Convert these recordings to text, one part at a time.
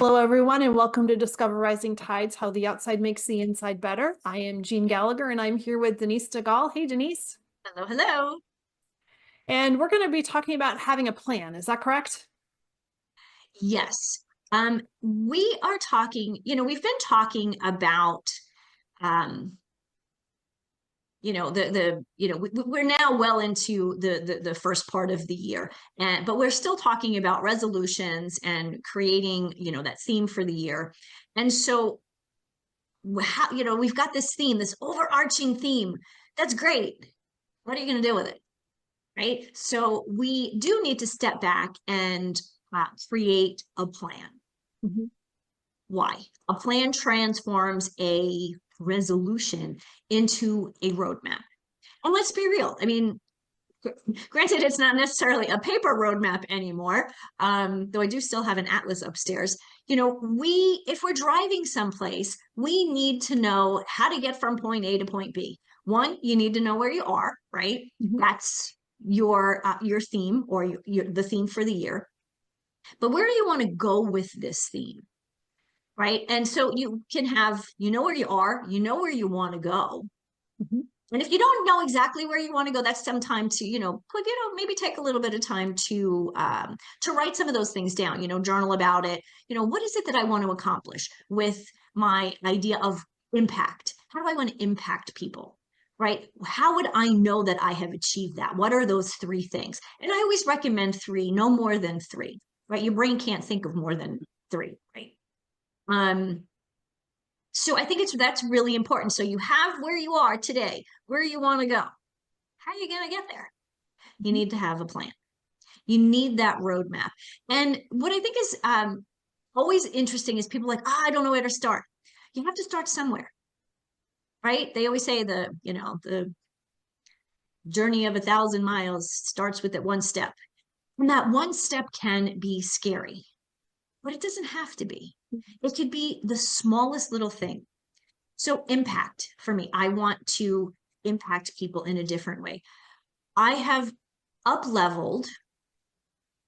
Hello, everyone, and welcome to Discover Rising Tides, How the Outside Makes the Inside Better. I am Jeanne Gallagher, and I'm here with Denise DeGaulle. Hey, Denise. Hello, hello. And we're going to be talking about having a plan. Is that correct? Yes. We are talking, we've been talking about, um, we're now well into the first part of the year, but we're still talking about resolutions and creating, that theme for the year. And so, we've got this theme, this overarching theme. That's great. What are you going to do with it? Right? So we do need to step back and create a plan. Mm-hmm. Why? A plan transforms a resolution into a roadmap. And let's be real. I mean, granted, it's not necessarily a paper roadmap anymore, though I do still have an atlas upstairs. If we're driving someplace, we need to know how to get from point A to point B. One, you need to know where you are, right? Mm-hmm. That's your theme, or the theme for the year. But where do you want to go with this theme? Right. And so you can have, where you are, where you want to go. Mm-hmm. And if you don't know exactly where you want to go, that's some time to, maybe take a little bit of time to write some of those things down, journal about it. What is it that I want to accomplish with my idea of impact? How do I want to impact people? Right? How would I know that I have achieved that? What are those three things? And I always recommend three, no more than three, right? Your brain can't think of more than three, right? So I think that's really important. So you have where you are today, where you want to go. How are you going to get there? You need to have a plan. You need that roadmap. And what I think is always interesting is people like, I don't know where to start. You have to start somewhere, right? They always say the journey of 1,000 miles starts with that one step. And that one step can be scary, but it doesn't have to be. It could be the smallest little thing. So impact for me, I want to impact people in a different way. I have up-leveled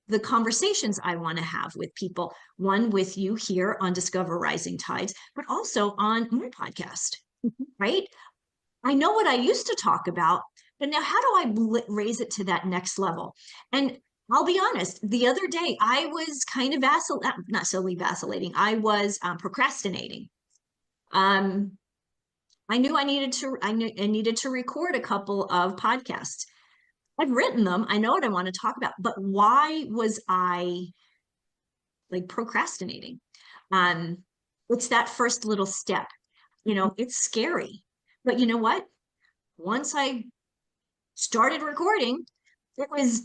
the conversations I want to have with people, one with you here on Discover Rising Tides, but also on my podcast, right? I know what I used to talk about, but now how do I raise it to that next level? And I'll be honest, the other day I was kind of not solely vacillating. I was procrastinating. I knew I needed to record a couple of podcasts. I've written them. I know what I want to talk about, but why was I like procrastinating? It's that first little step. It's scary, but you know what? Once I started recording, it was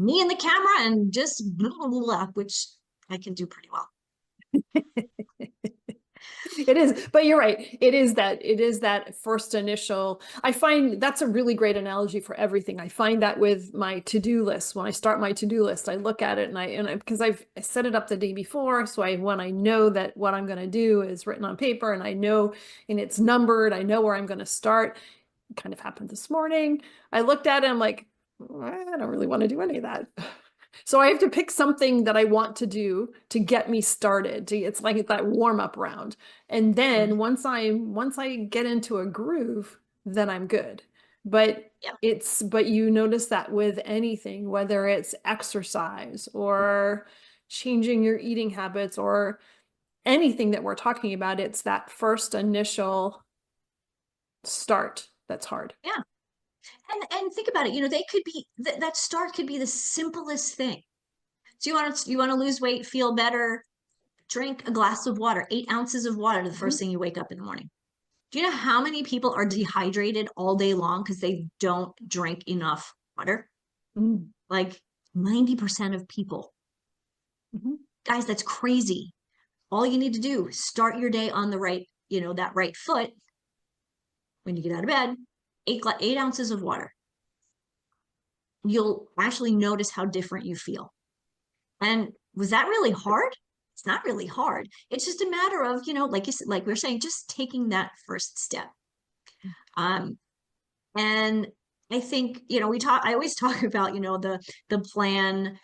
me and the camera and just blah, blah, blah, which I can do pretty well. It is, but you're right. It is that first initial. I find that's a really great analogy for everything. I find that with my to-do list. When I start my to-do list, I look at it because I set it up the day before. So when I know that what I'm going to do is written on paper and I know, and it's numbered, I know where I'm going to start. It kind of happened this morning. I looked at it, I'm like, I don't really want to do any of that. So I have to pick something that I want to do to get me started. It's like that warm-up round. And then once I get into a groove, then I'm good. But but you notice that with anything, whether it's exercise or changing your eating habits or anything that we're talking about, it's that first initial start that's hard. Yeah. And think about it, they could be that start could be the simplest thing. So you want to lose weight, feel better, drink a glass of water, 8 ounces of water the first thing you wake up in the morning. Do you know how many people are dehydrated all day long because they don't drink enough water? Like 90% of people. Guys, that's crazy. All you need to do is start your day on the right, that right foot. When you get out of bed, 8 ounces of water. You'll actually notice how different you feel. And was that really hard? It's not really hard. It's just a matter of, like you said, like we we're saying, just taking that first step. And I think, I always talk about, the plan,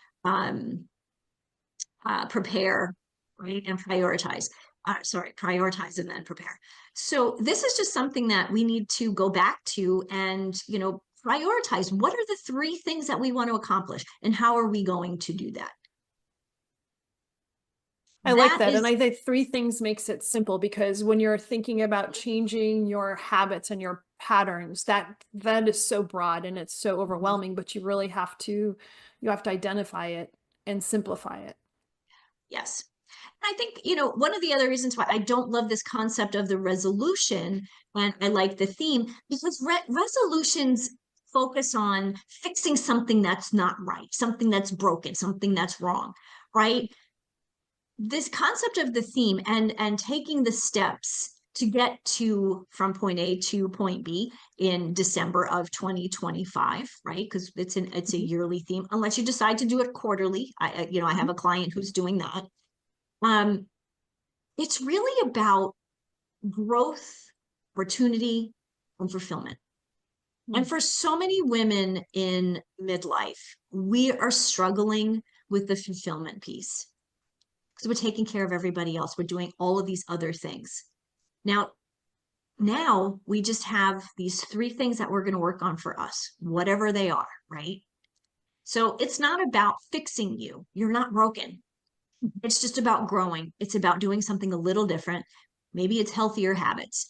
prepare, right? And prioritize. Prioritize and then prepare. So this is just something that we need to go back to and, prioritize. What are the 3 things that we want to accomplish and how are we going to do that? I like That that. And is, I think 3 things makes it simple, because when you're thinking about changing your habits and your patterns, that is so broad and it's so overwhelming, but you have to identify it and simplify it. yes. I think, one of the other reasons why I don't love this concept of the resolution, and I like the theme, because resolutions focus on fixing something that's not right, something that's broken, something that's wrong, right? This concept of the theme and taking the steps to get to from point A to point B in December of 2025, right? Because it's a Mhm. yearly theme, unless you decide to do it quarterly. I have Mhm. a client who's doing that. Um, it's really about growth, opportunity, and fulfillment. And Mm. for so many women in midlife, we are struggling with the fulfillment piece because we're taking care of everybody else. We're doing all of these other things. Now, now we just have these 3 things that we're going to work on for us, whatever they are, right? So it's not about fixing you. You're not broken. It's just about growing. It's about doing something a little different. Maybe it's healthier habits.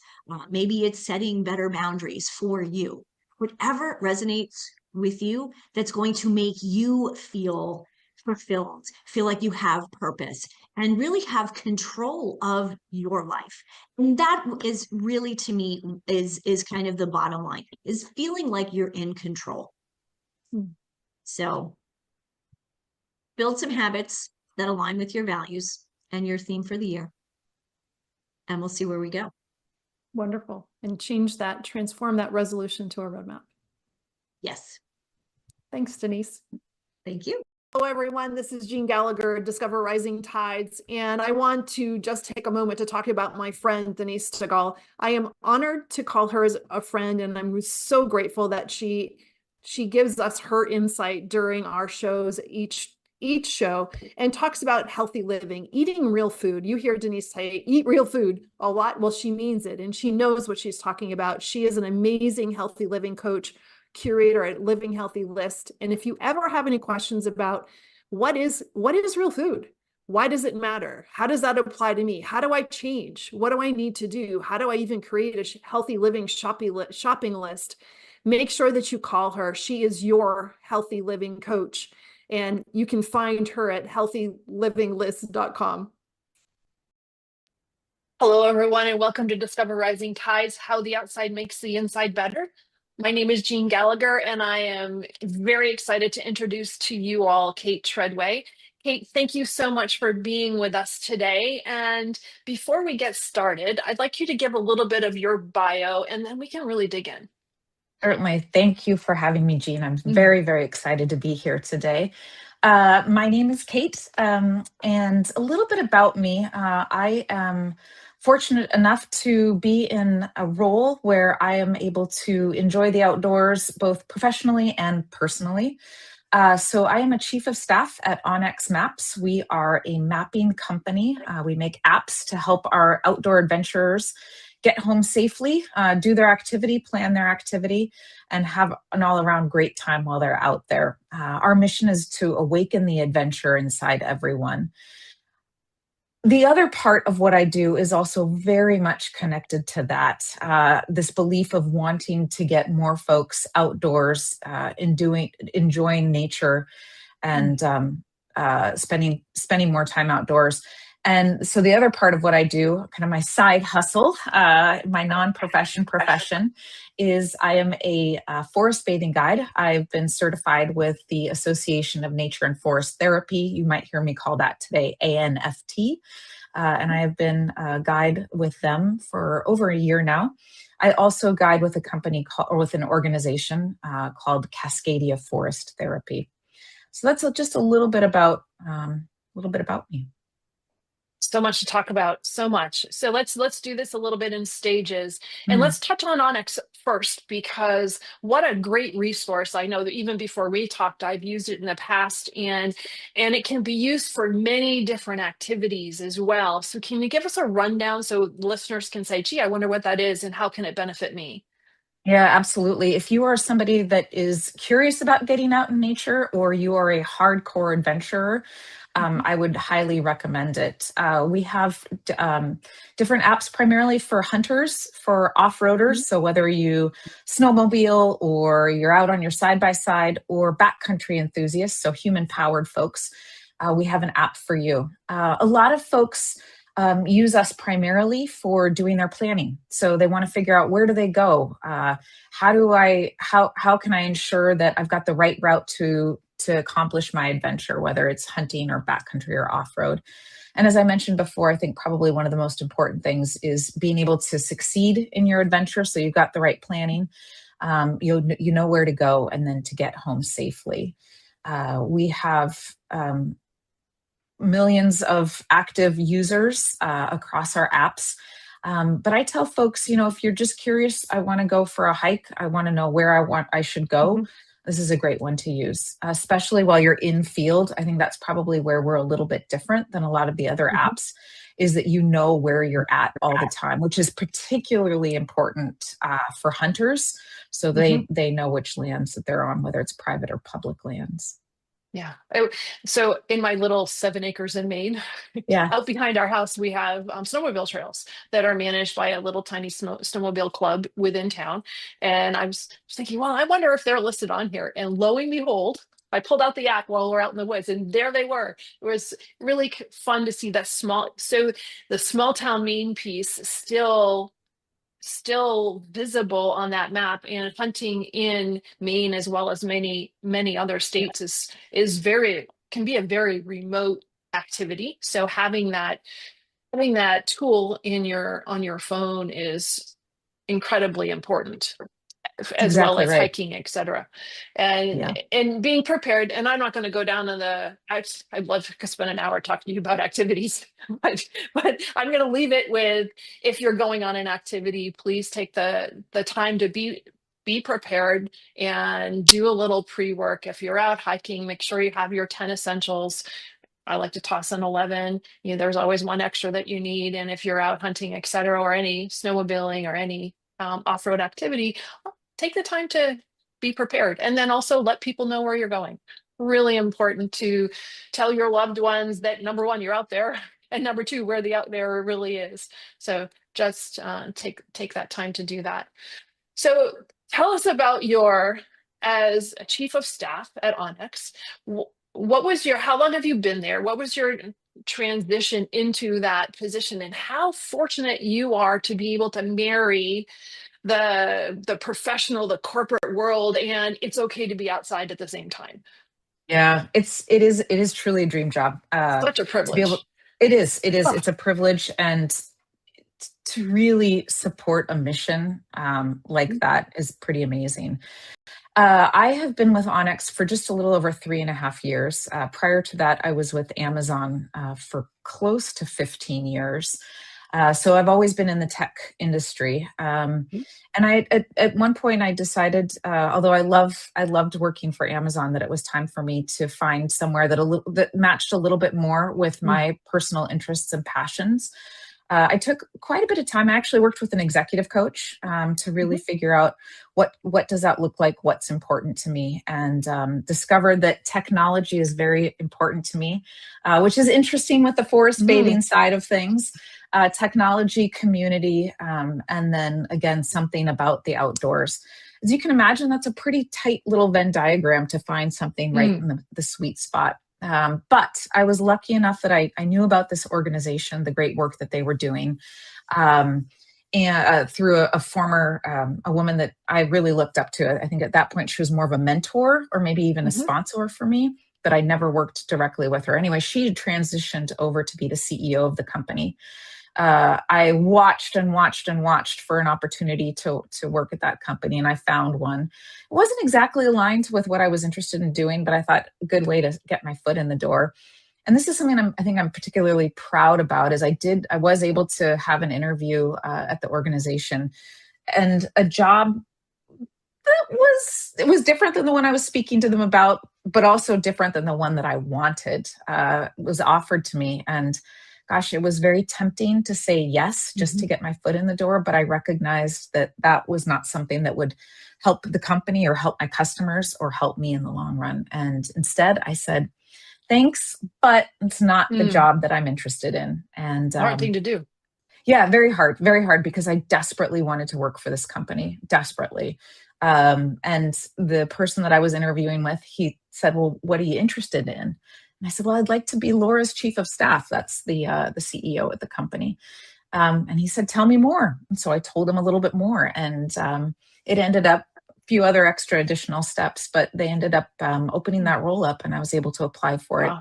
Maybe it's setting better boundaries for you. Whatever resonates with you that's going to make you feel fulfilled, feel like you have purpose, and really have control of your life. And that is really, to me, is kind of the bottom line, is feeling like you're in control. Mm. So build some habits that align with your values and your theme for the year, and we'll see where we go. Wonderful. And transform that resolution to a roadmap. Yes. Thanks, Denise. Thank you. Hello, everyone. This is Jeanne Gallagher, Discover Rising Tides, and I want to just take a moment to talk about my friend, Denise Segal. I am honored to call her as a friend, and I'm so grateful that she gives us her insight during our shows, each show, and talks about healthy living, eating real food. You hear Denise say, eat real food a lot. Well, she means it, and she knows what she's talking about. She is an amazing healthy living coach, curator at Living Healthy List. And if you ever have any questions about what is real food, why does it matter, how does that apply to me, how do I change, what do I need to do, how do I even create a healthy living shopping list, make sure that you call her. She is your healthy living coach, and you can find her at healthylivinglist.com. Hello, everyone, and welcome to Discover Rising Tides, how the outside makes the inside better. My name is Jeanne Gallagher, and I am very excited to introduce to you all Kate Tredway. Kate, thank you so much for being with us today. And before we get started, I'd like you to give a little bit of your bio, and then we can really dig in. Certainly. Thank you for having me, Jeanne. I'm Mhm. very, very excited to be here today. My name is Kate, and a little bit about me. I am fortunate enough to be in a role where I am able to enjoy the outdoors, both professionally and personally. So I am a chief of staff at Onyx Maps. We are a mapping company. We make apps to help our outdoor adventurers get home safely, do their activity, plan their activity, and have an all-around great time while they're out there. Our mission is to awaken the adventure inside everyone. The other part of what I do is also very much connected to that, this belief of wanting to get more folks outdoors and enjoying nature and spending more time outdoors. And so the other part of what I do, kind of my side hustle, my profession, is I am a forest bathing guide. I've been certified with the Association of Nature and Forest Therapy. You might hear me call that today ANFT. And I have been a guide with them for over a year now. I also guide with a company or with an organization called Cascadia Forest Therapy. So that's just a little bit about me. So much to talk about, so much. So let's do this a little bit in stages, and Mm. let's touch on Onyx first, because what a great resource. I know that even before we talked, I've used it in the past, and it can be used for many different activities as well. So can you give us a rundown so listeners can say, gee, I wonder what that is and how can it benefit me? Yeah, absolutely. If you are somebody that is curious about getting out in nature, or you are a hardcore adventurer, Mhm, I would highly recommend it. We have different apps primarily for hunters, for off-roaders. mhm, So whether you snowmobile or you're out on your side-by-side, or backcountry enthusiasts, so human-powered folks, we have an app for you. A lot of folks use us primarily for doing their planning. So they want to figure out, where do they go? How can I ensure that I've got the right route to accomplish my adventure, whether it's hunting or backcountry or off-road. And as I mentioned before, I think probably one of the most important things is being able to succeed in your adventure. So you've got the right planning, you know where to go, and then to get home safely. We have millions of active users across our apps. But I tell folks, if you're just curious, I want to go for a hike, I want to know where I should go. mhm. This is a great one to use, especially while you're in field. I think that's probably where we're a little bit different than a lot of the other Mhm. apps, is that you know where you're at all the time, which is particularly important for hunters. So Mhm. they know which lands that they're on, whether it's private or public lands. Yeah. So in my little 7 acres in Maine, Yeah. out behind our house, we have snowmobile trails that are managed by a little tiny snowmobile club within town. And I was thinking, well, I wonder if they're listed on here. And lo and behold, I pulled out the app while we're out in the woods, and there they were. It was really fun to see that the small town Maine piece still visible on that map, and hunting in Maine as well as many other states is very can be a very remote activity. So having that tool in your on your phone is incredibly important, That's as well exactly as right. hiking, etc. And Yeah. and being prepared. And I'm not going to go down on the. I'd love to spend an hour talking to you about activities, but I'm going to leave it with, if you're going on an activity, please take the time to be prepared and do a little pre-work. If you're out hiking, make sure you have your 10 essentials. I like to toss an 11. There's always one extra that you need. And if you're out hunting, et cetera, or any snowmobiling or any off-road activity, take the time to be prepared, and then also let people know where you're going. Really important to tell your loved ones that, number one, you're out there, and number two, where the out there really is. So just take that time to do that. So tell us about as a chief of staff at Onyx. How long have you been there? What was your transition into that position, and how fortunate you are to be able to marry the professional, the corporate world, and it's okay to be outside at the same time. Yeah, it is truly a dream job. Such a To be able, privilege. Oh, it's a privilege, and to really support a mission like that is pretty amazing. I have been with Onyx for just a little over 3.5 years. Prior to that, I was with Amazon for close to 15 years. So I've always been in the tech industry. And at one point I decided, although I loved working for Amazon, that it was time for me to find somewhere that matched a little bit more with mm, my personal interests and passions. I took quite a bit of time. I actually worked with an executive coach to really mhm, figure out what does that look like, what's important to me, and discovered that technology is very important to me, which is interesting with the forest mm, bathing side of things. Technology, community, and then again something about the outdoors. As you can imagine, that's a pretty tight little Venn diagram to find something right mm, in the sweet spot. But I was lucky enough that I knew about this organization, the great work that they were doing, um, and through a former a woman that I really looked up to. I think at that point she was more of a mentor, or maybe even a mhm, sponsor for me, but I never worked directly with her. Anyway, she had transitioned over to be the CEO of the company. I watched and watched and watched for an opportunity to work at that company, and I found one. It wasn't exactly aligned with what I was interested in doing, but I thought a good way to get my foot in the door. and this is something I think I'm particularly proud about, is I was able to have an interview at the organization, and a job it was different than the one I was speaking to them about, but also different than the one that I wanted, was offered to me. And gosh, it was very tempting to say yes just to get my foot in the door. But I recognized that that was not something that would help the company or help my customers or help me in the long run. And instead I said, thanks, but it's not the job that I'm interested in. And Hard thing to do. yeah, very hard, because I desperately wanted to work for this company, desperately. And the person that I was interviewing with, he said, "Well, what are you interested in?" And I said, "Well, I'd like to be Laura's chief of staff." That's the CEO at the company. And he said, "Tell me more." And so I told him a little bit more, and it ended up a few other extra additional steps, but they ended up opening that role up, and I was able to apply for it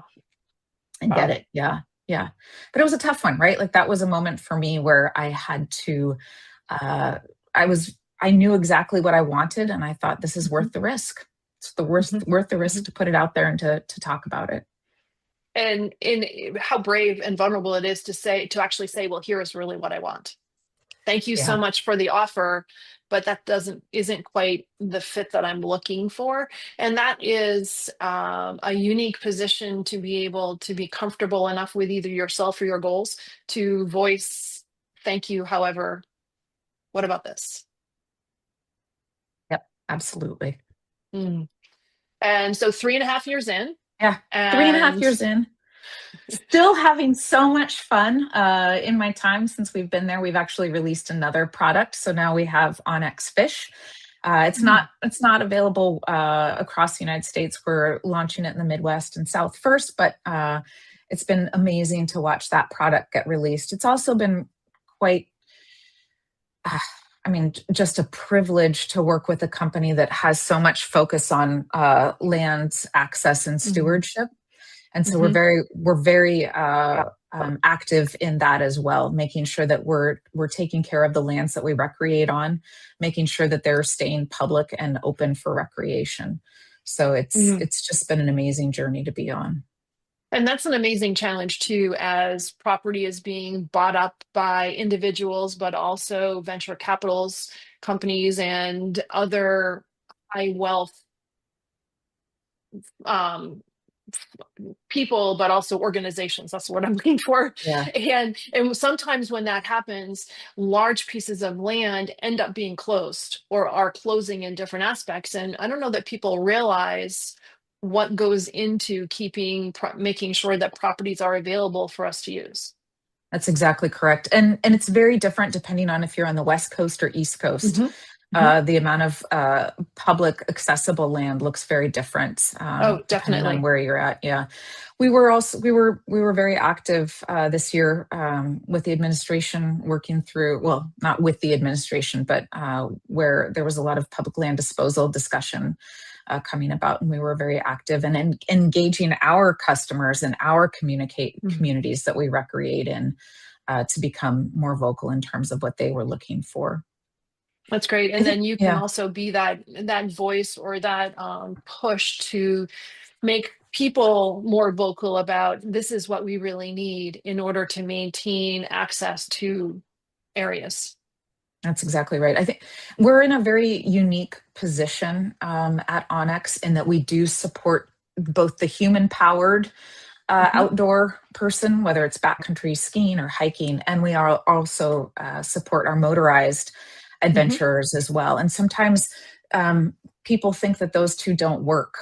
and get it. Yeah. Yeah. But it was a tough one, right? Like, that was a moment for me where I had to, I knew exactly what I wanted, and I thought, this is worth the risk. It's worth the risk to put it out there and to talk about it. And in how brave and vulnerable it is to actually say, well, here is really what I want. Thank you so Yeah. much for the offer, but that isn't quite the fit that I'm looking for. And that is a unique position to be able to be comfortable enough with either yourself or your goals to voice, thank you. However, what about this? Yep. Absolutely. Mm. And so 3.5 years in, Yeah. 3.5 and years in. Still having so much fun in my time since we've been there. We've actually released another product, so now we have Onyx Fish. It's not available across the United States. We're launching it in the Midwest and South first, but it's been amazing to watch that product get released. It's also been quite, just a privilege to work with a company that has so much focus on land access and stewardship. And so we're very active in that as well, making sure that we're taking care of the lands that we recreate on, making sure that they're staying public and open for recreation. So it's just been an amazing journey to be on. And that's an amazing challenge too, as property is being bought up by individuals, but also venture capitals, companies, and other high wealth um, people, but also organizations. That's what I'm looking for. Yeah. And sometimes when that happens, large pieces of land end up being closed or are closing in different aspects. And I don't know that people realize what goes into making sure that properties are available for us to use. That's exactly correct. And it's very different depending on if you're on the West Coast or East Coast. The amount of public accessible land looks very different Oh, depending on definitely. where you're at. Yeah, we were very active this year with the administration, working through, well, not with the administration, but where there was a lot of public land disposal discussion coming about, and we were very active and engaging our customers and our communities that we recreate in to become more vocal in terms of what they were looking for. That's great. I And think, then you can yeah. also be that voice or that push to make people more vocal about this is what we really need in order to maintain access to areas. That's exactly right. I think we're in a very unique position at Onyx in that we do support both the human powered outdoor person, whether it's backcountry skiing or hiking, and we are also support our motorized adventurers as well. And sometimes people think that those two don't work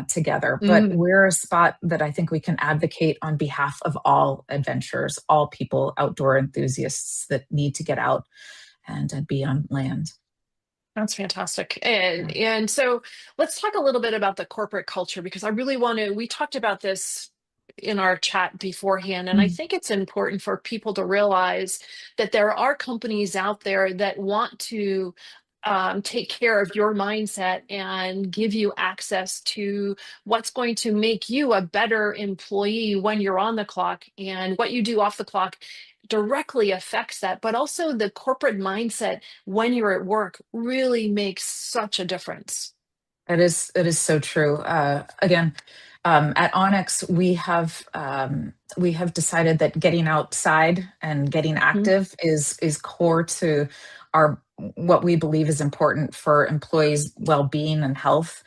together, but we're a spot that I think we can advocate on behalf of all adventurers, all people, outdoor enthusiasts that need to get out and be on land. That's fantastic. And so let's talk a little bit about the corporate culture, because I really want to, we talked about this in our chat beforehand, and I Mm. think it's important for people to realize that there are companies out there that want to take care of your mindset and give you access to what's going to make you a better employee when you're on the clock, and what you do off the clock directly affects that. But also the corporate mindset when you're at work really makes such a difference. It is so true. Again, At Onyx, we have decided that getting outside and getting Mhm. active is core to our what we believe is important for employees' well-being and health.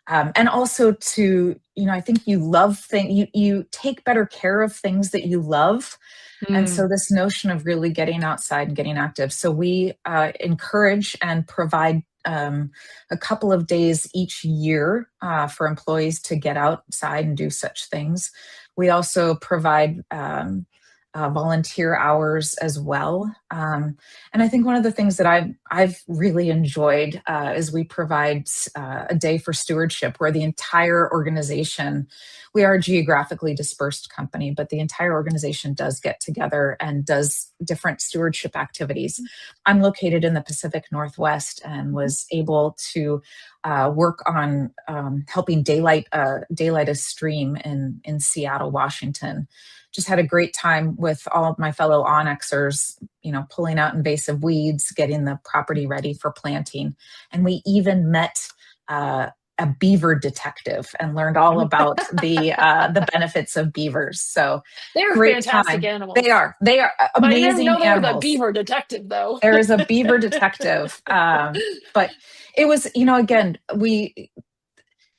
And also to, I think you love things, you take better care of things that you love. And so Mm. this notion of really getting outside and getting active. So we encourage and provide a couple of days each year for employees to get outside and do such things. We also provide volunteer hours as well. And I think one of the things that I've really enjoyed is we provide a day for stewardship where the entire organization, we are a geographically dispersed company, but the entire organization does get together and does different stewardship activities. I'm located in the Pacific Northwest and was able to work on helping daylight a stream in Seattle, Washington. Just had a great time with all of my fellow Onyxers, pulling out invasive weeds, getting the property ready for planting. And we even met a beaver detective and learned all about the benefits of beavers. So They're great fantastic time. They animals. are. They are But I didn't amazing know there was a animals. beaver detective, though. There is a beaver detective. But it was, again,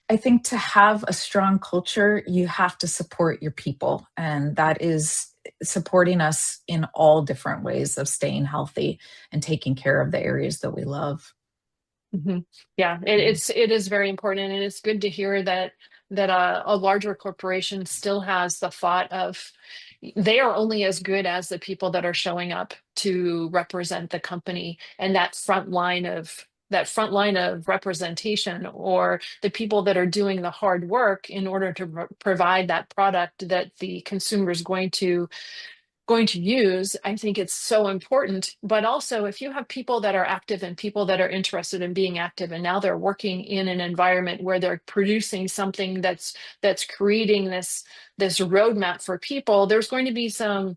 I think to have a strong culture, you have to support your people. And that is supporting us in all different ways of staying healthy and taking care of the areas that we love. Mhm. Yeah, it is very important, and it's good to hear that a larger corporation still has the thought of they are only as good as the people that are showing up to represent the company, and that front line of representation, or the people that are doing the hard work in order to provide that product that the consumer is going to use. I think it's so important. But also, if you have people that are active and people that are interested in being active, and now they're working in an environment where they're producing something that's creating this roadmap for people, there's going to be some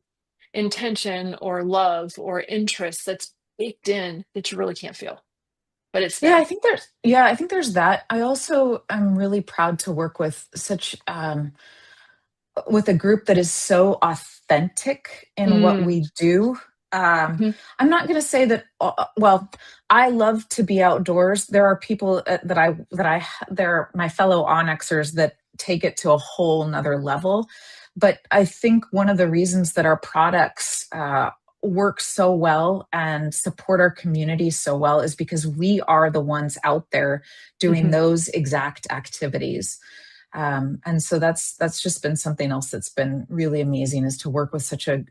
intention or love or interest that's baked in that you really can't feel, but it's Yeah, there. I think there's that. I also am really proud to work with such with a group that is so authentic in what Mm. we do. Mhm. I'm not going to say that. Well, I love to be outdoors. There are people they're my fellow Onyxers that take it to a whole nother level. But I think one of the reasons that our products work so well and support our community so well is because we are the ones out there doing Mhm. those exact activities. And so that's just been something else that's been really amazing, is to work with such a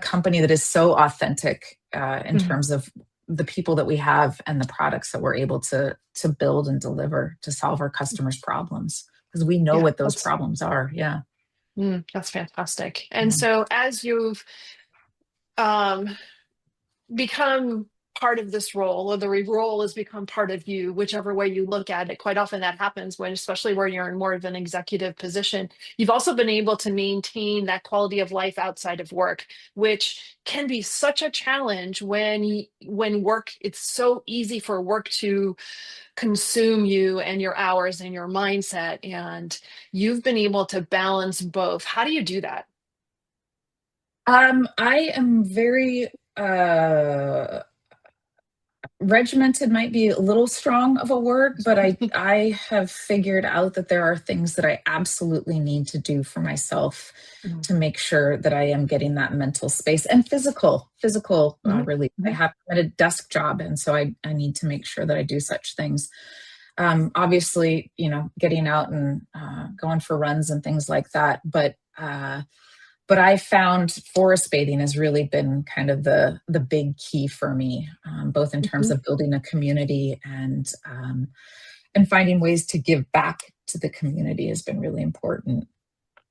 company that is so authentic in Mhm. terms of the people that we have and the products that we're able to build and deliver to solve our customers' problems, because we know Yeah, what those problems are. Yeah. that's fantastic. And Yeah. so as you've um, become part of this role, or the role has become part of you, whichever way you look at it. Quite often that happens when, especially where you're in more of an executive position. You've also been able to maintain that quality of life outside of work, which can be such a challenge when work, it's so easy for work to consume you and your hours and your mindset. And you've been able to balance both. How do you do that? I am very regimented, might be a little strong of a word, but I have figured out that there are things that I absolutely need to do for myself Mhm. to make sure that I am getting that mental space and physical Mhm. relief. I Mhm. have a desk job, and so I need to make sure that I do such things. Obviously, getting out and going for runs and things like that, but I found forest bathing has really been kind of the big key for me, both in terms Mhm. of building a community and finding ways to give back to the community has been really important.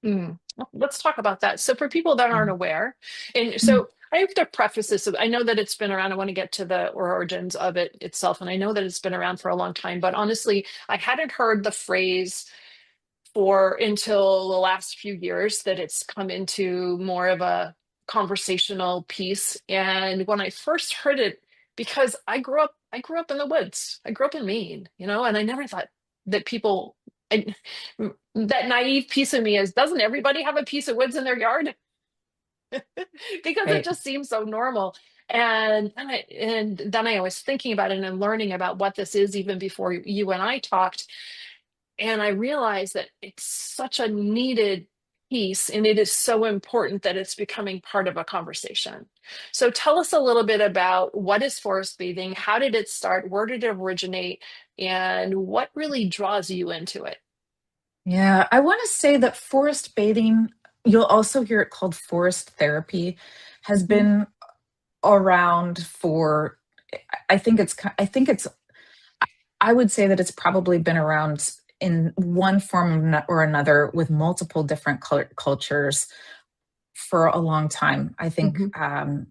Well, let's talk about that. So, for people that aren't Mm. aware, and Mm. so I have to preface this. I know that it's been around. I want to get to the origins of it itself, and I know that it's been around for a long time. But honestly, I hadn't heard the phrase for until the last few years that it's come into more of a conversational piece. And when I first heard it, because I grew up in the woods. I grew up in Maine, and I never thought that people I, that naive piece of me is, doesn't everybody have a piece of woods in their yard? Because it Right. just seems so normal. And then I was thinking about it and learning about what this is even before you and I talked. And I realized that it's such a needed piece, and it is so important that it's becoming part of a conversation. So tell us a little bit about, what is forest bathing? How did it start? Where did it originate? And what really draws you into it? Yeah, I want to say that forest bathing, you'll also hear it called forest therapy, has Mhm. been around for, I think it's, I would say that it's probably been around in one form or another with multiple different cultures for a long time. I think Mhm.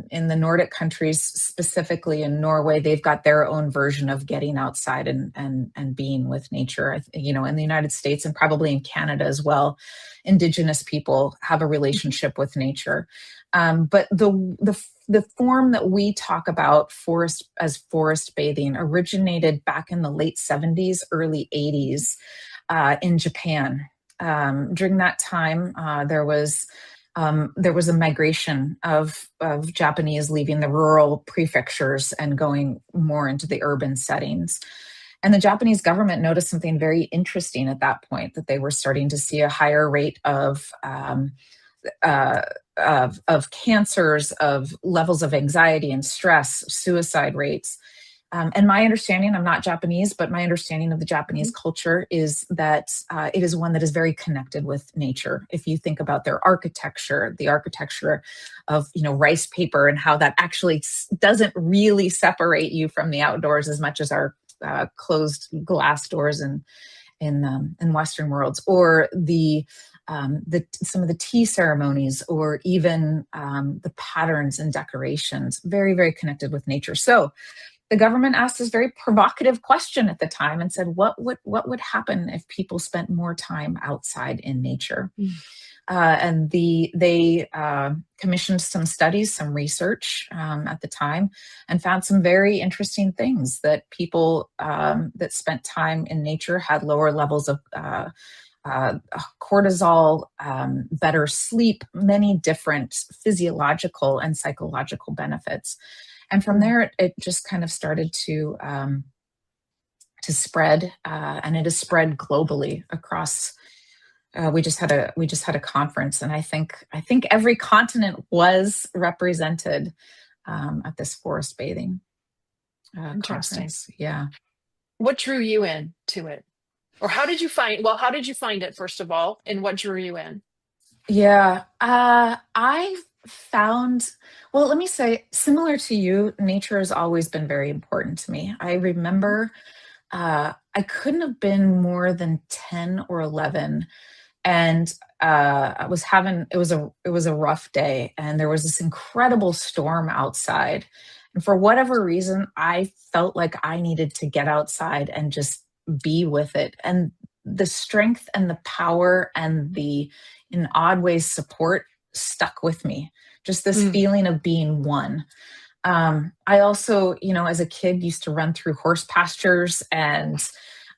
in the Nordic countries, specifically in Norway, they've got their own version of getting outside and being with nature. You know, in the United States and probably in Canada as well, Indigenous people have a relationship with nature. But the form that we talk about forest bathing originated back in the late 70s, early 80s in Japan. During that time, there was a migration of Japanese leaving the rural prefectures and going more into the urban settings. And the Japanese government noticed something very interesting at that point, that they were starting to see a higher rate uh, of cancers, of levels of anxiety and stress, suicide rates. And my understanding, I'm not Japanese, but my understanding of the Japanese Mhm. culture is that it is one that is very connected with nature. If you think about their architecture, the architecture of, you know, rice paper, and how that actually doesn't really separate you from the outdoors as much as our closed glass doors in Western worlds, or the some of the tea ceremonies, or even the patterns and decorations, very, very connected with nature. So the government asked this very provocative question at the time and said, what would happen if people spent more time outside in nature? Mm. And they commissioned some studies, some research at the time, and found some very interesting things, that people that spent time in nature had lower levels of cortisol, better sleep, many different physiological and psychological benefits. And from Mm. there, it just kind of started to spread, and it has spread globally across. We just had a conference, and I think every continent was represented at this forest bathing Interesting. conference. Yeah. What drew you in to it? Or how did you find it, first of all, and what drew you in? Yeah, I found, well, let me say, similar to you, nature has always been very important to me. I Mhm. remember I couldn't have been more than 10 or 11. And I was having, it was a rough day, and there was this incredible storm outside. And for whatever reason, I felt like I needed to get outside and just be with it. And the strength and the power and the, in odd ways, support stuck with me. Just this Mm. feeling of being one. I also, you know, as a kid, used to run through horse pastures and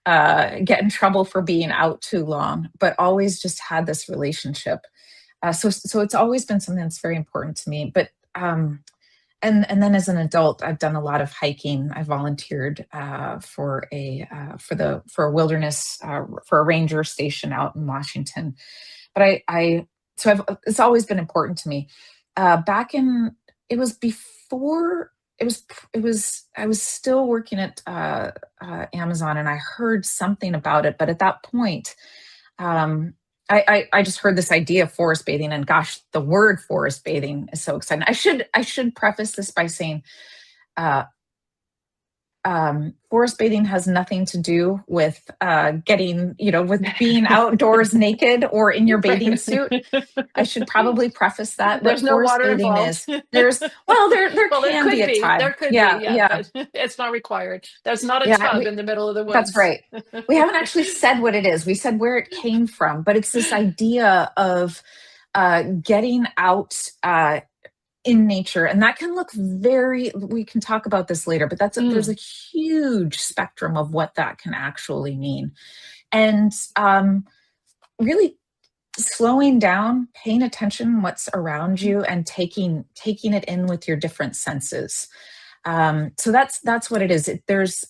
get in trouble for being out too long, but always just had this relationship. So it's always been something that's very important to me. But and then as an adult, I've done a lot of hiking. I volunteered for a wilderness for a ranger station out in Washington. But it's always been important to me. Back in it was before I was still working at Amazon, and I heard something about it. But at that point, um, I just heard this idea of forest bathing, and gosh, the word forest bathing is so exciting. I should preface this by saying, uh, forest bathing has nothing to do with with being outdoors naked or in your bathing Right. suit. I should probably preface that. What There's no forest water bathing involved. is, there Well, there can be could a be. There time. could be, Yeah, yeah, yeah, but it's not required. There's not a yeah. tub in the middle of the That's woods. right. We haven't actually said what it is. We said where it came from, but it's this idea of getting out in nature. And that can look we can talk about this later, but there's a huge spectrum of what that can actually mean. And really slowing down, paying attention what's around you, and taking it in with your different senses. So that's what it is. There's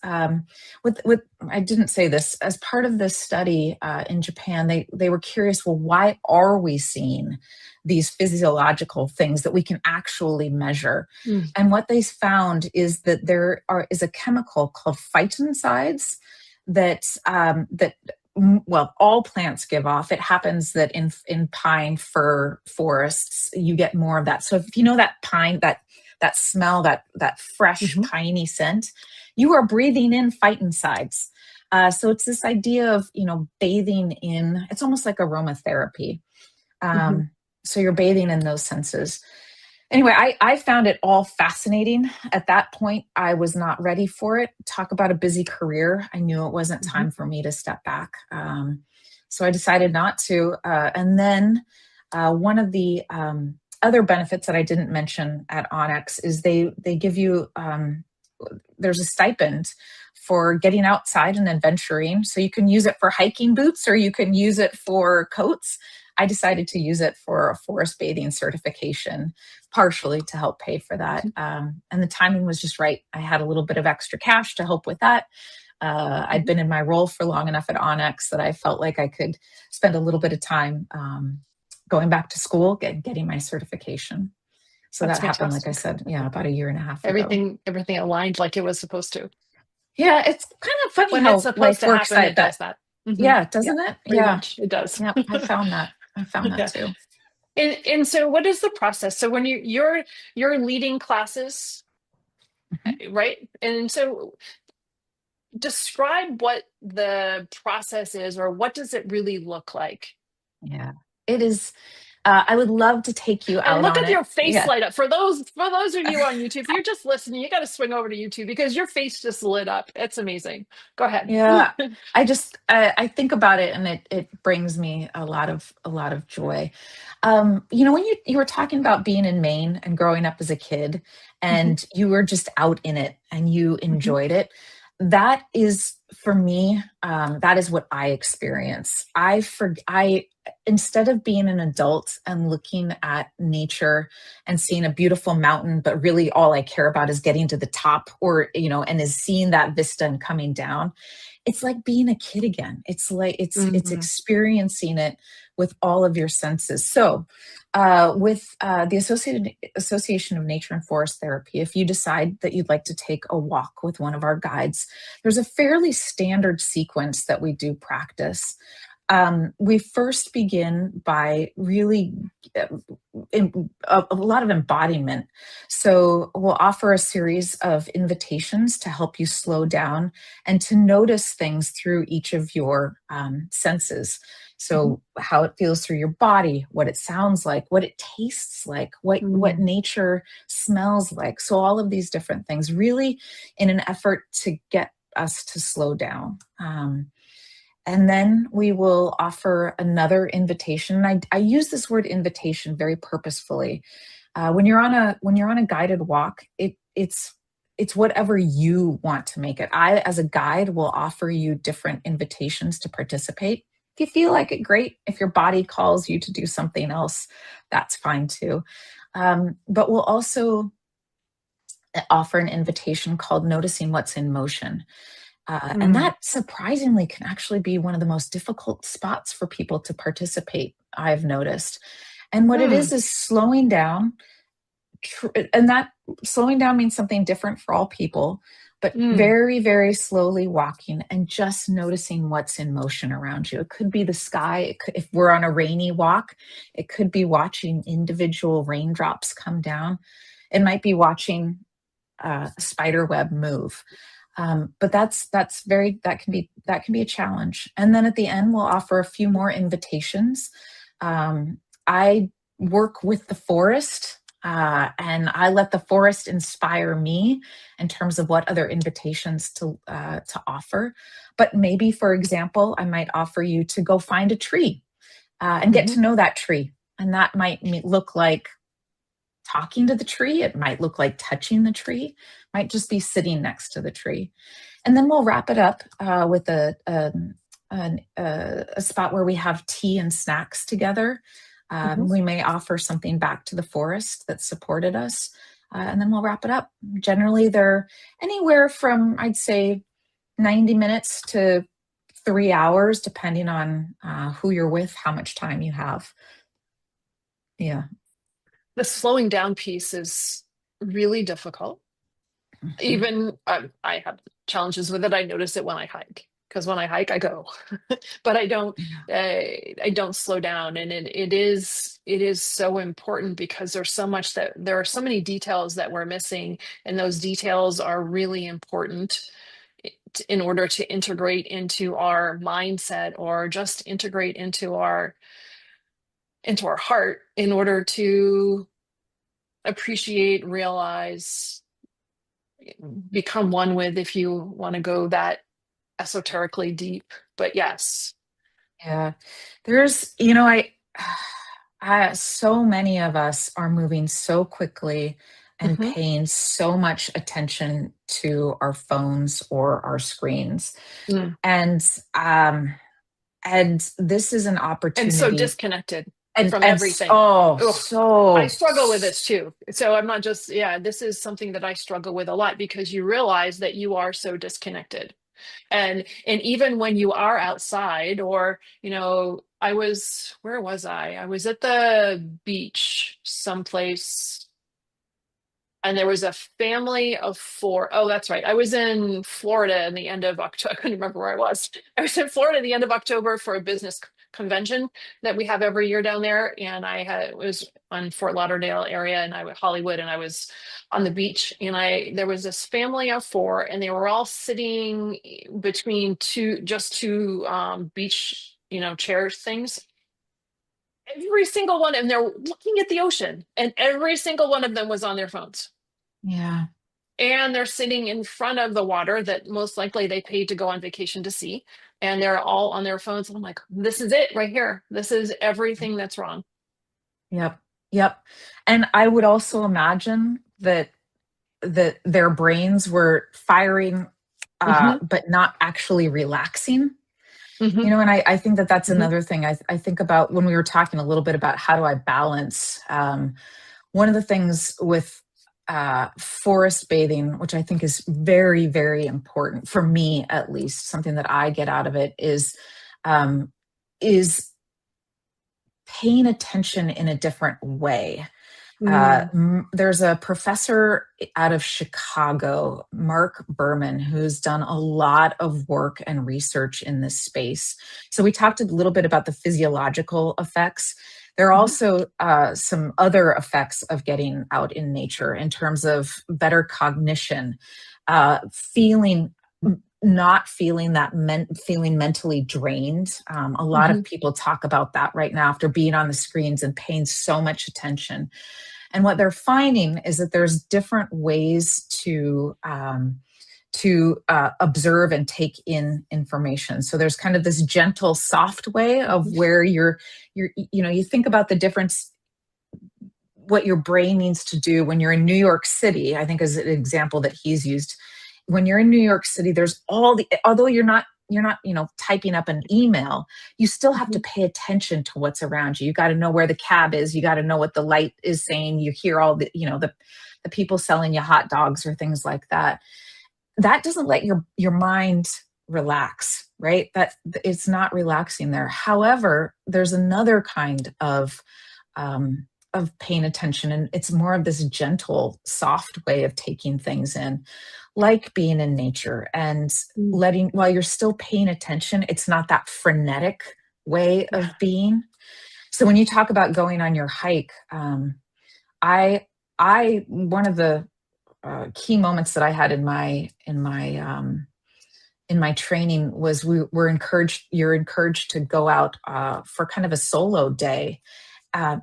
with I didn't say this as part of this study in Japan. They were curious. Well, why are we seeing these physiological things that we can actually measure? And what they found is that there is a chemical called phytoncides that well, all plants give off. It happens that in pine fir forests, you get more of that. So if you know that pine, that smell, that fresh piney scent, you are breathing in phytoncides. So it's this idea of, bathing in, it's almost like aromatherapy. So you're bathing in those senses. Anyway, I found it all fascinating. At that point, I was not ready for it. Talk about a busy career. I knew it wasn't time for me to step back. So I decided not to. And then one of the other benefits that I didn't mention at Onyx is they give you, there's a stipend for getting outside and adventuring. So you can use it for hiking boots or you can use it for coats. I decided to use it for a forest bathing certification, partially to help pay for that. And the timing was just right. I had a little bit of extra cash to help with that. I'd been in my role for long enough at Onyx that I felt like I could spend a little bit of time going back to school, getting my certification. So That's that happened, fantastic. like I said, about a year and a half ago. Everything aligned like it was supposed to. Yeah, it's kind of funny When how it's supposed life to works happen, like it that. does that. Yeah, doesn't it? Pretty much, it does. Yeah, I found that. Too. And so what is the process? So when you're leading classes, right? And so describe what the process is, or what does it really look like? Yeah, it is. I would love to take you And out look on at it. your face Yeah. light up. For those of you on YouTube, if you're just listening, you got to swing over to YouTube because your face just lit up. It's amazing. Go ahead. Yeah, I think about it and it brings me a lot of joy. When you were talking about being in Maine and growing up as a kid, and you were just out in it and you enjoyed it, that is for me. That is what I experience. I instead of being an adult and looking at nature and seeing a beautiful mountain, but really all I care about is getting to the top, or and is seeing that vista and coming down. It's like being a kid again. It's like it's experiencing it with all of your senses. So with the Association of Nature and Forest Therapy, if you decide that you'd like to take a walk with one of our guides, there's a fairly standard sequence that we do practice. We first begin by really a lot of embodiment. So we'll offer a series of invitations to help you slow down and to notice things through each of your senses. So how it feels through your body, what it sounds like, what it tastes like, what nature smells like. So all of these different things, really in an effort to get us to slow down. And then we will offer another invitation. I use this word invitation very purposefully. When you're on a guided walk, it's whatever you want to make it. I, as a guide, will offer you different invitations to participate. If you feel like it, great. If your body calls you to do something else, that's fine too. But we'll also offer an invitation called Noticing What's in Motion. And that surprisingly can actually be one of the most difficult spots for people to participate, I've noticed. And what it is slowing down. And that slowing down means something different for all people, but very, very slowly walking and just noticing what's in motion around you. It could be the sky. If we're on a rainy walk, it could be watching individual raindrops come down. It might be watching a spider web move. But that can be a challenge. And then at the end, we'll offer a few more invitations. I work with the forest, and I let the forest inspire me in terms of what other invitations to offer. But maybe, for example, I might offer you to go find a tree and get to know that tree. And that might look like talking to the tree. It might look like touching the tree, might just be sitting next to the tree. And then we'll wrap it up with a spot where we have tea and snacks together. Mhm. We may offer something back to the forest that supported us, and then we'll wrap it up. Generally, they're anywhere from, I'd say, 90 minutes to 3 hours, depending on who you're with, how much time you have. Yeah. The slowing down piece is really difficult. Mhm. Even I have challenges with it. I notice it when I hike, because when I hike, I go, but Yeah. I don't slow down, and it is so important because there are so many details that we're missing, and those details are really important in order to integrate into our mindset, or just integrate into our heart, in order to appreciate, realize, become one with, if you want to go that esoterically deep. But yes. Yeah. There's, so many of us are moving so quickly and Hmm. paying so much attention to our phones or our screens. Mm. And um, and this is an And so opportunity. disconnected And from everything. oh, Ugh. I struggle with so this too. So I'm not just, yeah, this is something that I struggle with a lot, because you realize that you are so disconnected. And even when you are outside, or where was I was at the beach someplace, and there was a family of four. Oh, that's right, I was in Florida in the end of October. I couldn't remember where I was in Florida at the end of October for a business convention that we have every year down there, and it was on Fort Lauderdale area, and I was Hollywood, and I was on the beach, and there was this family of four, and they were all sitting between two beach chairs things. Every single one, and they're looking at the ocean, and every single one of them was on their phones, yeah. and they're sitting in front of the water that most likely they paid to go on vacation to see, and they're all on their phones. And I'm like, this is it right here. This is everything that's wrong. Yep. Yep. And I would also imagine that their brains were firing, Hmm. but not actually relaxing. Hmm. And I think that that's Hmm. another thing I think about when we were talking a little bit about how do I balance. One of the things with forest bathing, which I think is very, very important for me, at least, something that I get out of it um, is paying attention in a different way. Mm. There's a professor out of Chicago, Mark Berman, who's done a lot of work and research in this space. So we talked a little bit about the physiological effects. There are Mhm. also some other effects of getting out in nature in terms of better cognition, feeling not feeling feeling mentally drained. A lot of Mhm. people talk about that right now after being on the screens and paying so much attention. And what they're finding is that there's different ways to observe and take in information. So there's kind of this gentle, soft way of where you think about the difference, what your brain needs to do when you're in New York City. I think is an example that he's used. When you're in New York City, there's although you're not typing up an email, you still have to Mhm. pay attention to what's around you. You got to know where the cab is, you got to know what the light is saying, you hear all the people selling you hot dogs or things like that. That doesn't let your mind relax, right? That it's not relaxing there. However, there's another kind of paying attention, and it's more of this gentle, soft way of taking things in, like being in nature and Mm. letting, while you're still paying attention, it's not that frenetic way Yeah. of being. So when you talk about going on your hike, I one of the key moments that I had in my training was you're encouraged to go out for kind of a solo day. I'm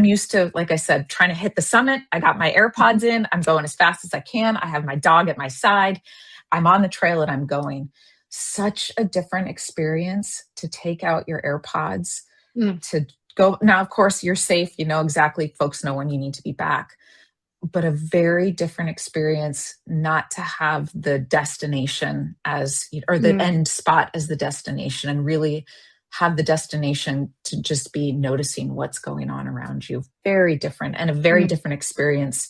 used to, like I said, trying to hit the summit. I got my Mhm. AirPods in. I'm going as fast as I can. I have my dog at my side. I'm on the trail and I'm going. Such a different experience to take out your AirPods, Mm. to go. Now, of course, you're safe. You know exactly, folks know when you need to be back, but a very different experience not to have the destination as, or the Mm, end spot as the destination, and really have the destination to just be noticing what's going on around you. Very different, and a very mm, different experience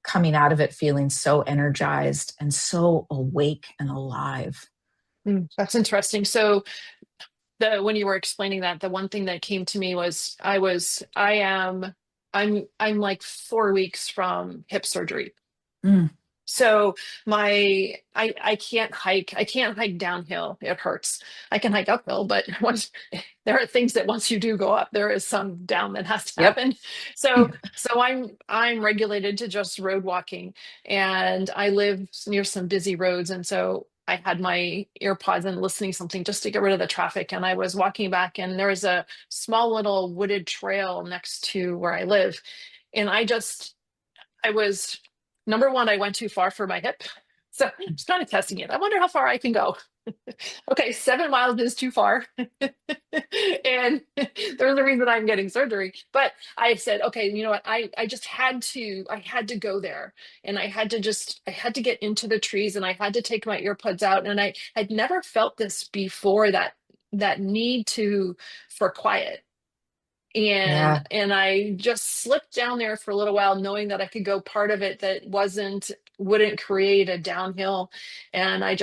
coming out of it feeling so energized and so awake and alive. That's interesting. So when you were explaining that, the one thing that came to me was I'm like 4 weeks from hip surgery. Mm, So I can't hike. I can't hike downhill. It hurts. I can hike uphill, but once there are things that once you do go up, there is some down that has to yep. happen. So I'm regulated to just road walking, and I live near some busy roads, and so I had my earpods and listening to something just to get rid of the traffic. And I was walking back, and there was a small little wooded trail next to where I live, and I was number one, I went too far for my hip. So I'm just kind of testing it. I wonder how far I can go. Okay, 7 miles is too far. And there's a reason I'm getting surgery. But I said, okay, you know what? I just I had to go there. And I had to get into the trees, and I had to take my earbuds out. And I'd never felt this before, that need for quiet. Yeah. And I just slipped down there for a little while, knowing that I could go part of it that wouldn't create a downhill. And I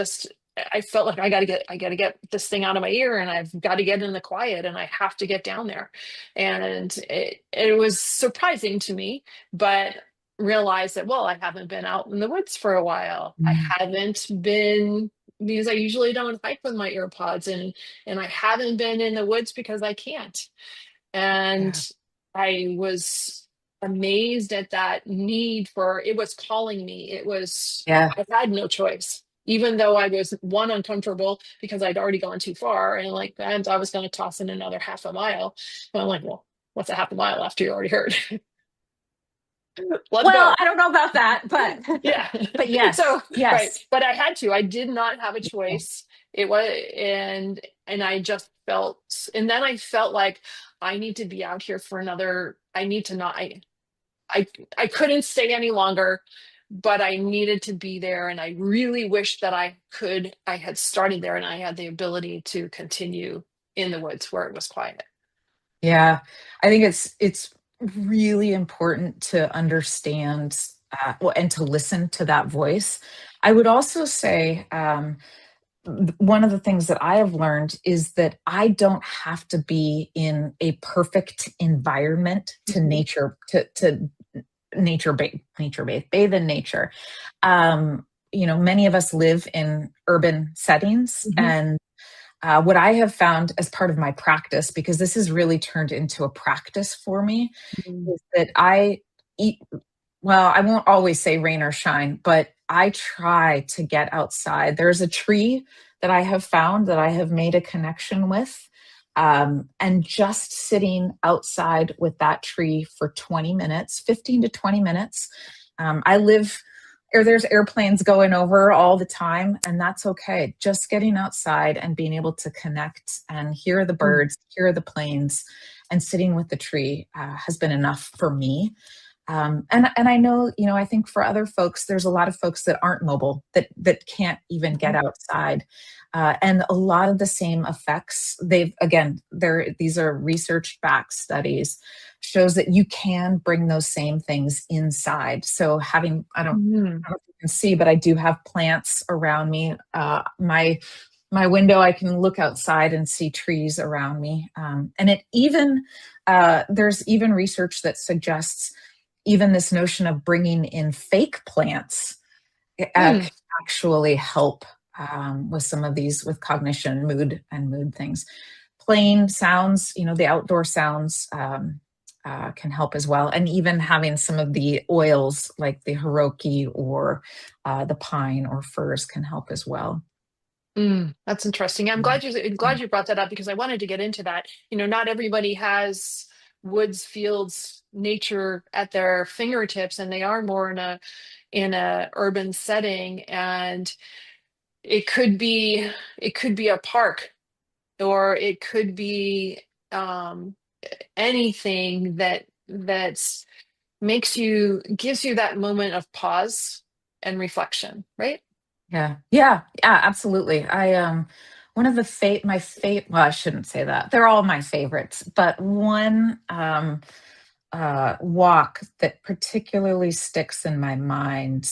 felt like I got to get this thing out of my ear, and I've got to get in the quiet, and I have to get down there. And it was surprising to me, but realized that, well, I haven't been out in the woods for a while. I Mm, haven't been, because I usually don't hike with my earpods, and I haven't been in the woods because I can't. And yeah. I was amazed at that need for it was calling me. Yeah. I had no choice, even though I was one uncomfortable because I'd already gone too far. And I was going to toss in another half a mile. And I'm like, well, what's a half a mile after you already heard? Let's Well, go. I don't know about that, but Yeah. but yes, So, right. yes. But I had to. I did not have a choice. It was, and I just felt, and then I felt like I need to be out here for another, I need to not, I, I couldn't stay any longer, but I needed to be there. And I really wished that I had started there, and I had the ability to continue in the woods where it was quiet. Yeah, I think it's really important to understand, well, and to listen to that voice. I would also say, one of the things that I have learned is that I don't have to be in a perfect environment to Mhm. bathe in nature. Many of us live in urban settings, Mhm. and what I have found as part of my practice, because this has really turned into a practice for me, Mhm. is that I eat, well, I won't always say rain or shine, but I try to get outside. There's a tree that I have found that I have made a connection with. And just sitting outside with that tree for 20 minutes, 15 to 20 minutes. I live, or there's airplanes going over all the time, and that's okay. Just getting outside and being able to connect and hear the birds, hear the planes, and sitting with the tree has been enough for me. And I know, I think for other folks, there's a lot of folks that aren't mobile, that can't even get Mhm. outside. And a lot of the same effects, these are research backed studies, shows that you can bring those same things inside. So Mhm. I don't know if you can see, but I do have plants around me. My window, I can look outside and see trees around me. And there's even research that suggests even this notion of bringing in fake plants Mm. can actually help with some of these, with cognition, mood things. Plain sounds, the outdoor sounds can help as well. And even having some of the oils like the hiroki or the pine or firs can help as well. That's interesting. I'm Yeah. glad you brought that up, because I wanted to get into that. Not everybody has woods, fields, nature at their fingertips, and they are more in a urban setting. And it could be it could be a park, or it could be anything that's gives you that moment of pause and reflection, right? Yeah, absolutely. One of my favorite, well, I shouldn't say that. They're all my favorites, but one walk that particularly sticks in my mind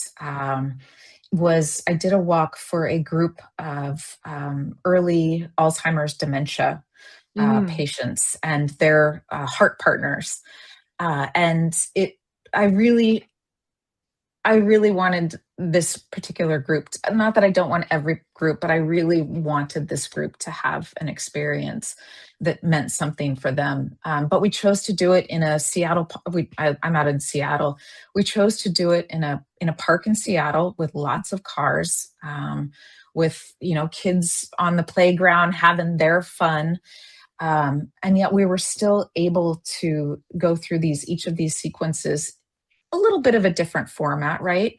was I did a walk for a group of early Alzheimer's dementia Mm. patients and their heart partners. And I really, I really wanted this particular group, not that I don't want every group, but I really wanted this group to have an experience that meant something for them. But we chose to do it in a Seattle. I'm out in Seattle. We chose to do it in a park in Seattle with lots of cars, with kids on the playground having their fun, and yet we were still able to go through each of these sequences a little bit of a different format, right?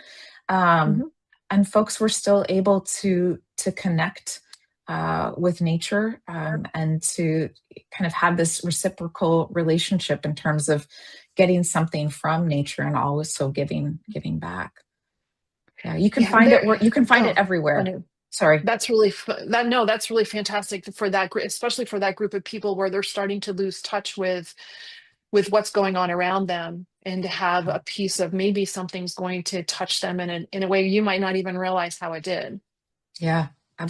Um, Mhm. and folks were still able to connect with nature, and to kind of have this reciprocal relationship in terms of getting something from nature and also giving back. Yeah, you can Yeah, find it where you can find it oh, everywhere. funny. Sorry. That's really that no, that's really fantastic for that group, especially for that group of people where they're starting to lose touch with what's going on around them, and to have a piece of maybe something's going to touch them in a way you might not even realize how it did. Yeah,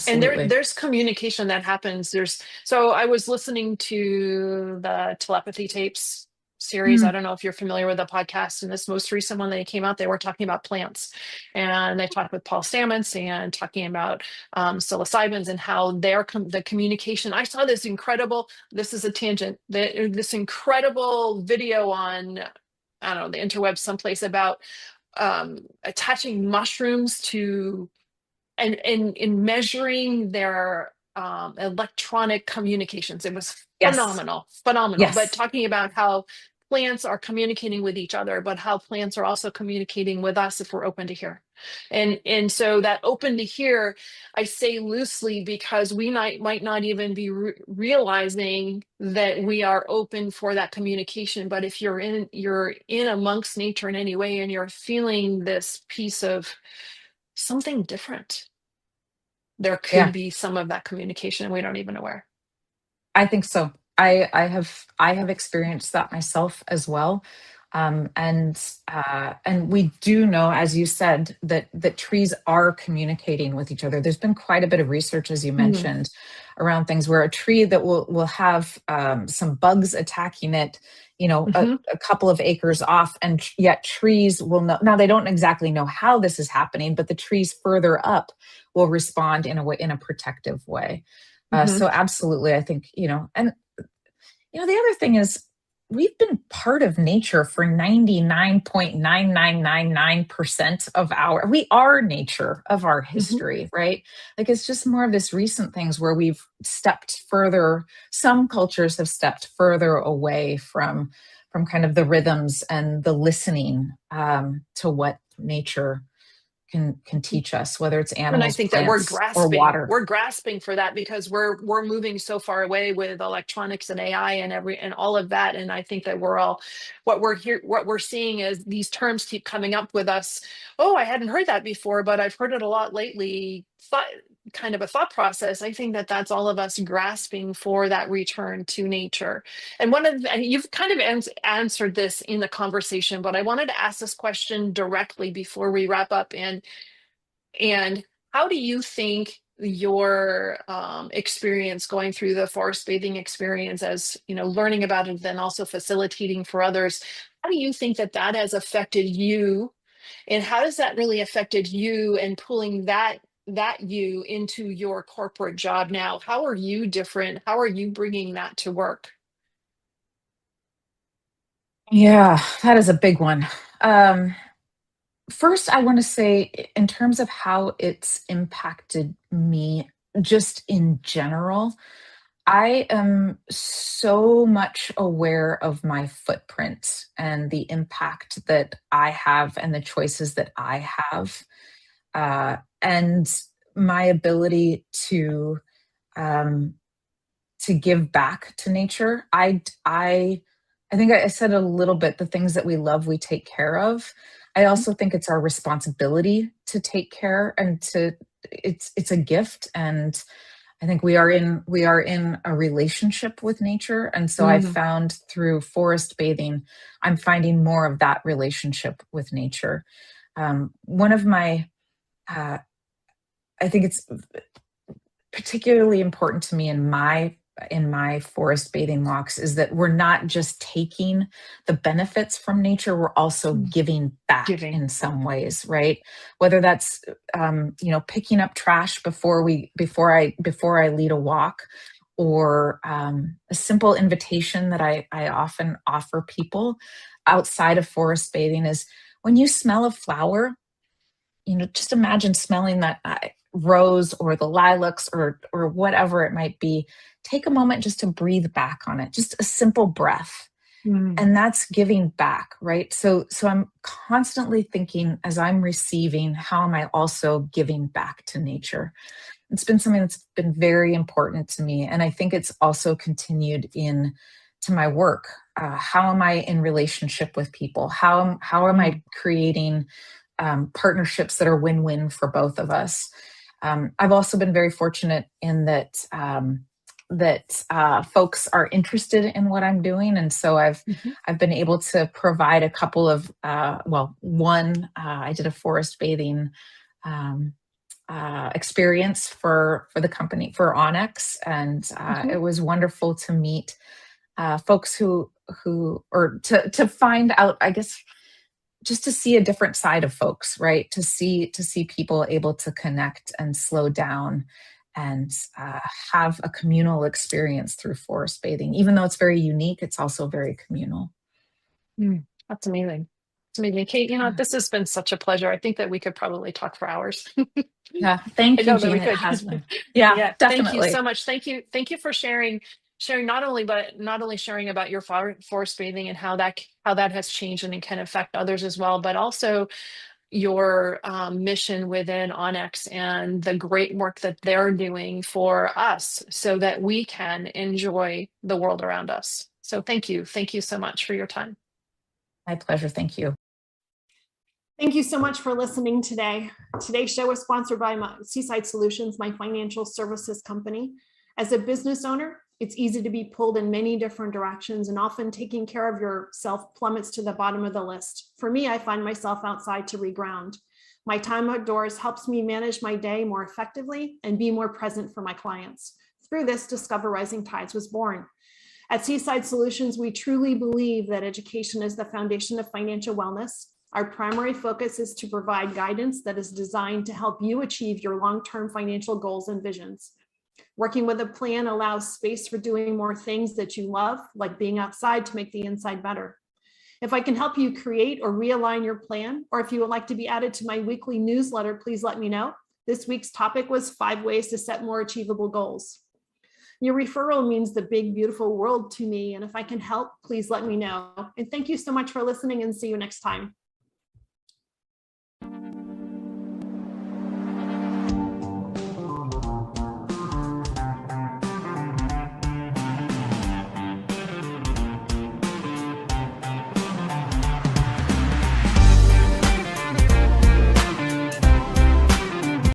And absolutely. there's communication that happens. So I was listening to the telepathy tapes series. I Mm, don't know if you're familiar with the podcast. And this most recent one that came out, they were talking about plants, and they talked with Paul Stamets and talking about psilocybins and how the communication. I saw this incredible. This is a tangent. This incredible video on, I don't know, the interweb someplace about attaching mushrooms to and in measuring their electronic communications. It was yes. phenomenal. But Yes. talking about how plants are communicating with each other, but how plants are also communicating with us if we're open to hear. And so that open to hear, I say loosely because we might not even be realizing that we are open for that communication. But if you're in amongst nature in any way and you're feeling this piece of something different, there could Yeah. be some of that communication and we don't even aware. I think so. I have experienced that myself as well, and we do know, as you said, that trees are communicating with each other. There's been quite a bit of research, as you Mm. mentioned, around things where a tree that will have some bugs attacking it, Hmm. a couple of acres off, and yet trees will know. Now they don't exactly know how this is happening, but the trees further up will respond in a protective way. Hmm. So absolutely, I think, and the other thing is we've been part of nature for 99.9999% of we are nature of our Hmm. history, right? Like it's just more of this recent things where we've stepped further. Some cultures have stepped further away from kind of the rhythms and the listening, to what nature can teach us, whether it's And I animals, think that we're plants, or grasping, water. we're grasping for that because we're moving so far away with electronics and AI and all of that. And I think that we're all what we're seeing is these terms keep coming up with us. Oh, I hadn't heard that before, but I've heard it a lot lately. Kind of a thought process. I think that that's all of us grasping for that return to nature. And and you've kind of answered this in the conversation, but I wanted to ask this question directly before we wrap up. And how do you think your experience going through the forest bathing experience, as learning about it, then also facilitating for others, how do you think that that has affected you, and how does that really affected you and pulling that you into your corporate job now? How are you different? How are you bringing that to work? Yeah, that is a big one. Um, First, I want to say, in terms of how it's impacted me, just in general, I am so much aware of my footprint and the impact that I have and the choices that I have, and my ability um, give back to nature. I think I said a little bit, the things that we love, we take care of. I also think it's our responsibility to take care and it's a gift. And I think we are in a relationship with nature. And so I Mm. found through forest bathing, I'm finding more of that relationship with nature. One of my, I think it's particularly important to me in my forest bathing walks is that we're not just taking the benefits from nature, we're also giving back Giving. in some ways, right? Whether that's picking up trash before I lead a walk, or a simple invitation that I often offer people outside of forest bathing is, when you smell a flower, just imagine smelling that rose or the lilacs or whatever it might be. Take a moment just to breathe back on it, just a simple breath. Mm. And that's giving back, right? So I'm constantly thinking, as I'm receiving, how am I also giving back to nature? It's been something that's been very important to me. And I think it's also continued in to my work. How am I in relationship with people? How am I creating partnerships that are win-win for both of us? I've also been very fortunate in that folks are interested in what I'm doing, and so I've been able to provide a couple of one, I did a forest bathing experience for the company, for Onyx, and it was wonderful to meet folks or to find out, I guess, just to see a different side of folks, right? To see people able to connect and slow down and have a communal experience through forest bathing. Even though it's very unique, it's also very communal. That's amazing. It's amazing. Kate, this has been such a pleasure. I think that we could probably talk for hours. Yeah, thank I you, know that we Jeanne. It could. has been. Yeah, Thank you definitely. so much. Thank you for sharing not only sharing about your forest bathing and how that has changed and it can affect others as well, but also your mission within Onyx and the great work that they're doing for us so that we can enjoy the world around us. So thank you so much for your time. My pleasure. Thank you. Thank you so much for listening today. Today's show is sponsored by Seaside Solutions, my financial services company. As a business owner, it's easy to be pulled in many different directions, and often taking care of yourself plummets to the bottom of the list. For me, I find myself outside to reground. My time outdoors helps me manage my day more effectively and be more present for my clients. Through this, Discover Rising Tides was born. At Seaside Solutions, we truly believe that education is the foundation of financial wellness. Our primary focus is to provide guidance that is designed to help you achieve your long-term financial goals and visions. Working with a plan allows space for doing more things that you love, like being outside to make the inside better. If I can help you create or realign your plan, or if you would like to be added to my weekly newsletter, please let me know. This week's topic was 5 ways to set more achievable goals. Your referral means the big, beautiful world to me, and if I can help, please let me know. And thank you so much for listening, and see you next time.